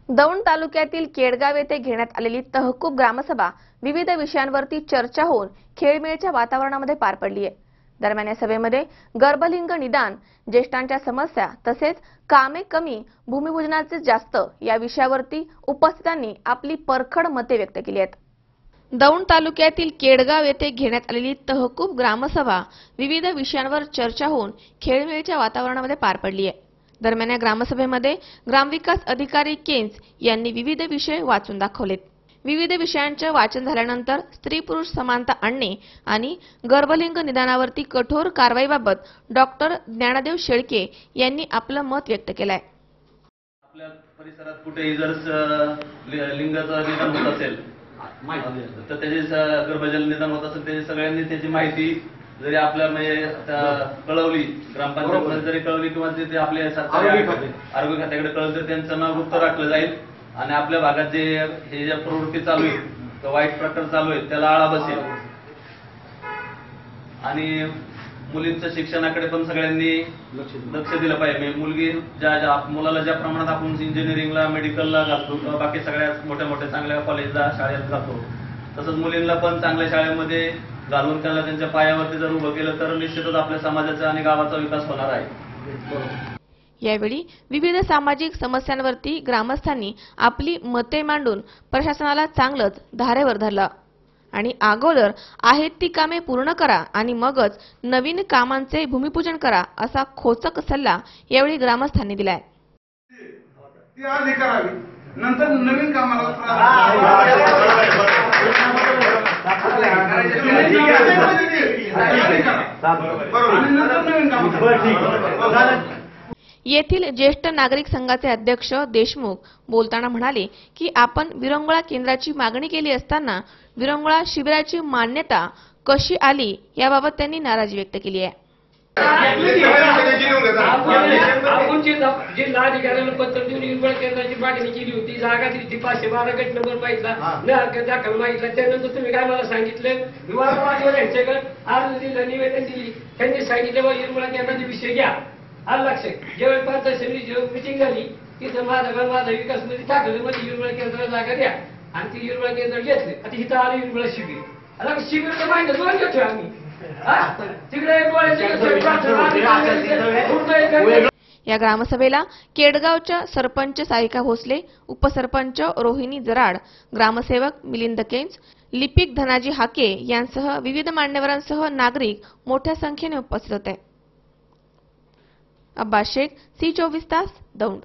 दौंड तालुक्यातील केडगाव येथे घेण्यात आलेली तहकूब ग्रामसभा विविध विषयांवरती चर्चा होऊन खेळमेळच्या वातावरणामध्ये पार पडली आहे। दरम्यान या सभेमध्ये गर्भलिंग निदान, ज्येष्ठांच्या समस्या तसेच कामे कमी, भूमिपूजनाचे जास्त या विषयावरती उपस्थितांनी आपली परखड मते व्यक्त केली आहेत। दौंड तालुक्यातील केडगाव येथे घेण्यात आलेली तहकूब ग्रामसभा विविध विषयांवर चर्चा होऊन खेळमेळच्या वातावरणामध्ये पार पडली आहे। दरम्यान या ग्रामसभेमध्ये ग्रामविकास अधिकारी केंज यांनी विविध विषय वाचून दाखवलेत। विविध विषयांचे वाचन झाल्यानंतर स्त्री पुरुष समानता आणणे आणि गर्भलिंग निदानावरती कठोर कारवाईबाबत डॉक्टर ज्ञानदेव शेळके यांनी आपलं मत व्यक्त केलंय। आपल्या परिसरात कुठेही जर लिंगाचं निदान होत असेल तर त्याचे गर्भजल निदान होत असेल त्याची सगळ्यांनी त्याची माहिती जरी आपल्या कळवली, ग्रामपंचायत जरी कळवली किंवा ते आपल्या आरोग्य खात्याकडे कळवलं तर त्यांचं नाव गुप्त राखलं जाईल आणि आपल्या भागात हे ज्या प्रवृत्ती चालू आहेत, वाईट प्रकार चालू आहेत त्याला आळा बसेल। आणि मुलींच्या शिक्षणाकडे पण सगळ्यांनी लक्ष दिलं पाहिजे। मुलगी मुलाला ज्या प्रमाणात आपण इंजिनिअरिंगला, मेडिकलला घालतो किंवा बाकी सगळ्या मोठ्या मोठ्या चांगल्या कॉलेजला, शाळेत जातो, तसंच मुलींना पण चांगल्या शाळेमध्ये घालून त्याला त्यांच्या पायावरती जर उभं केलं तर निश्चितच आपल्या समाजाचा आणि गावाचा विकास होणार आहे। यावेळी विविध सामाजिक समस्यांवरती ग्रामस्थांनी आपली मते मांडून प्रशासनाला चांगलंच धारेवर धरलं आणि अगोदर आहेत ती कामे पूर्ण करा आणि मगच नवीन कामांचे भूमिपूजन करा असा खोचक सल्ला यावेळी ग्रामस्थांनी दिलाय। नंतर नवीन कामाला येथील ज्येष्ठ नागरिक संघाचे अध्यक्ष देशमुख बोलताना म्हणाले की आपण विरंगुळा केंद्राची मागणी केली असताना विरंगुळा शिबिराची मान्यता कशी आली याबाबत त्यांनी नाराजी व्यक्त केली आहे। आपण जिल्हाधिकाऱ्यांना पत्र देऊन विरंगुळा केंद्राची मागणी केली होती। जागा दिली 512 गट नंबर मागितला, दाखल मागितला। त्यानंतर तुम्ही काय मला सांगितलं, विभागावर यांच्याकडे अर्ज दिला, निवेदन दिली, त्यांनी सांगितलं विरंगुळा केंद्राचा विषय घ्या। आलं लक्षात, ज्यावेळी पंचायत समिती मिटिंग झाली तिथं माझा विकास मध्ये टाकलं, मध्ये विरंगुळा केंद्राला जागा द्या आणि ती विरंगुळा केंद्र घेतले। आता इथं आलं विरंगुळा शिबिर, आता शिबिर माहिती दोन घेतोय आम्ही या ग्रामसभेला केडगावच्या सरपंच सारिका भोसले, उपसरपंच रोहिणी जराड, ग्रामसेवक मिलिंद केंज, लिपिक धनाजी हाके यांसह विविध मान्यवरांसह नागरिक मोठ्या संख्येने उपस्थित होते। अब्बास शेख, सी 24 तास, दौंड।